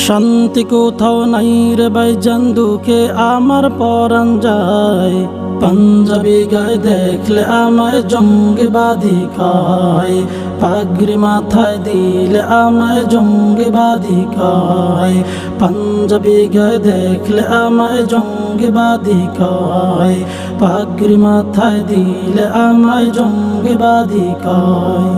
শান্তি কোথাও নাই রে ভাইজান, দুঃখে আমার পরাণ যায়। পাঞ্জাবি গায়ে দেখলে আমায় জঙ্গিবাদী কয়, পাগড়ি মাথায় দিলে আমায় জঙ্গিবাদী কয়। পাঞ্জাবি গায়ে দেখলে আমায় জঙ্গিবাদী কয়, পাগড়ি মাথায় দিলে আমায় জঙ্গিবাদী কয়।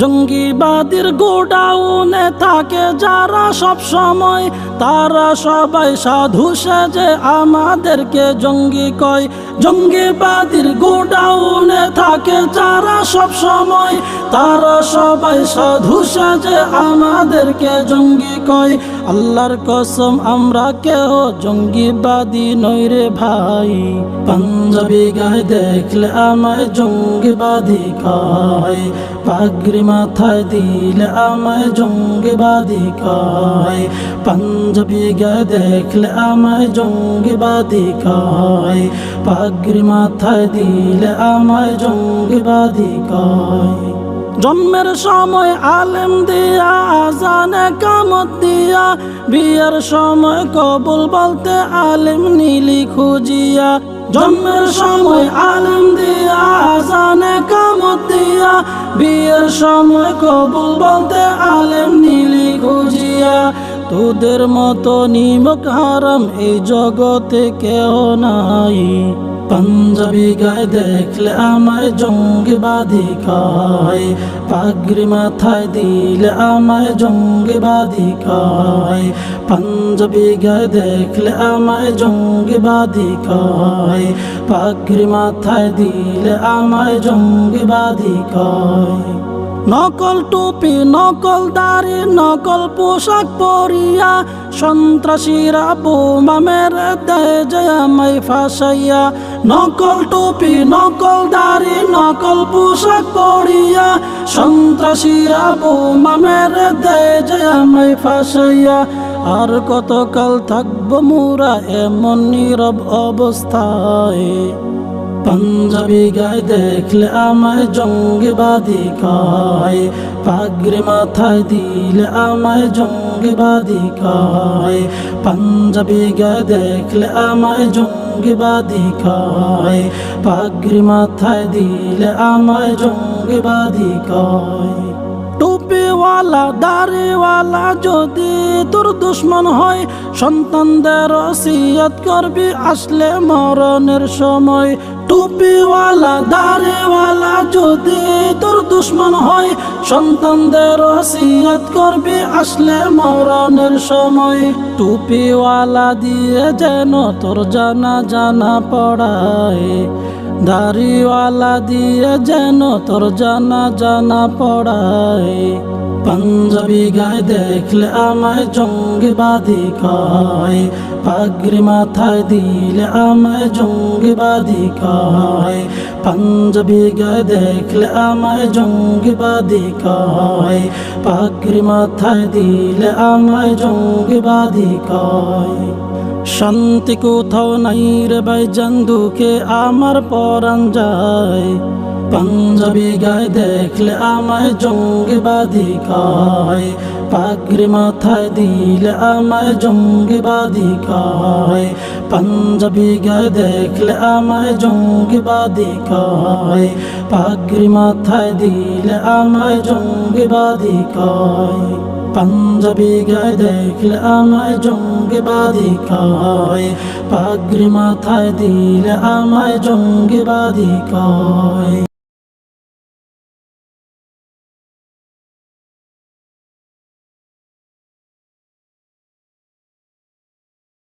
জঙ্গিবাদীর গোডাউনে থাকে যারা সব সময়, তারা সবাই সাধু সেজে আমাদেরকে জঙ্গি কয়। জঙ্গিবাদীর গোডাউনে থাকে যারা সব সময়, তারা সবাই সাধু সেজে আমাদেরকে জঙ্গি কয়। আল্লাহর কসম আমরা কেউ জঙ্গিবাদী নই রে ভাই। পাঞ্জাবি গায়ে দেখলে আমায় জঙ্গিবাদী কয়, পাগড়ি মাথায় দিলে আমায় জঙ্গিবাদী কয়। পাঞ্জাবি গায়ে দেখলে আমায় জঙ্গিবাদী কয়, পাগড়ি মাথায় দিলে আমায় জঙ্গিবাদী কয়। জন্মের সময় আলেম দিয়া, আজানে কামত দিয়া, বিয়ের সময় কবুল বলতে আলেম নীলি খুঁজিয়া। জন্মের সময় আলেম দিয়া, আজানে কামত দিয়া, বিয়ের সময় কবুল বলতে আলেম নীলি খুঁজিয়া। তোদের মতো নিমক হারাম এই জগতে কেহ নাই। পাঞ্জাবি গায়ে দেখলে আমায় জঙ্গিবাদী কয়, পাগড়ি মাথায় দিলে আমায় জঙ্গিবাদী কয়। পাঞ্জাবি গায়ে দেখলে আমায় জঙ্গিবাদী কয়, পাগড়ি মাথায় দিলে আমায় জঙ্গিবাদী কয়। নকল টুপি, নকল দাড়ি, নকল পোশাক পরিয়া সন্ত্রাসীরা বোমা মেরে দেয় যে আমায় ফাঁসাইয়া। নকল টুপি, নকল দাড়ি, নকল পোশাক পরিয়া সন্ত্রাসীরা বোমা মেরে দেয় যে আমায় ফাঁসাইয়া। আর কতকাল থাকবো মোরা এমন নীরব অবস্থায়। পাঞ্জাবি গায়ে দেখলে আমায় জঙ্গিবাদী কয়, পাগড়ি মাথায় দিলে আমায় জঙ্গিবাদী কয়। পাঞ্জাবি গায়ে দেখলে আমায় জঙ্গিবাদী কয়, পাগড়ি মাথায় দিলে আমায় জঙ্গিবাদী কয়। টুপিওয়ালা দাড়িওয়ালা যদি তোর দুশ্মন হয়, সন্তানদের ওসিয়ত করবি আসলে মরণের সময়। টুপিওয়ালা দাড়িওয়ালা যদি তোর দুশ্মন হয়, সন্তানদের ওসিয়ত করবি আসলে মরণের সময়। টুপিওয়ালা দিয়ে যেন তোর জানা জানা পড়ায়, দাড়িওয়ালা দিয়ে যেন তোর জানা জানা পড়ায়। পাঞ্জাবি গায়ে দেখলে আমায় জঙ্গিবাদী কয়, পাগড়ি মাথায় দিলে আমায় জঙ্গিবাদী কয়। পাঞ্জাবি গায়ে দেখলে আমায় জঙ্গিবাদী কয়, পাগড়ি মাথায় দিলে আমায় জঙ্গিবাদী কয়। শান্তি কোথাও নাই রে ভাইজান, দুঃখে আমার পরাণ যায়। পাঞ্জাবি গায়ে দেখলে আমায় জঙ্গিবাদী কয়, পাগড়ি মাথায় দিলে আমায় জঙ্গিবাদী কয়। পাঞ্জাবি গায়ে দেখলে আমায় জঙ্গিবাদী কয়, পাগড়ি মাথায় দিলে আমায় জঙ্গিবাদী কয়। পাঞ্জাবি গায়ে দেখলে আমায় জঙ্গিবাদী কয়, পাগড়ি মাথায় দিলে আমায় জঙ্গিবাদী কয়।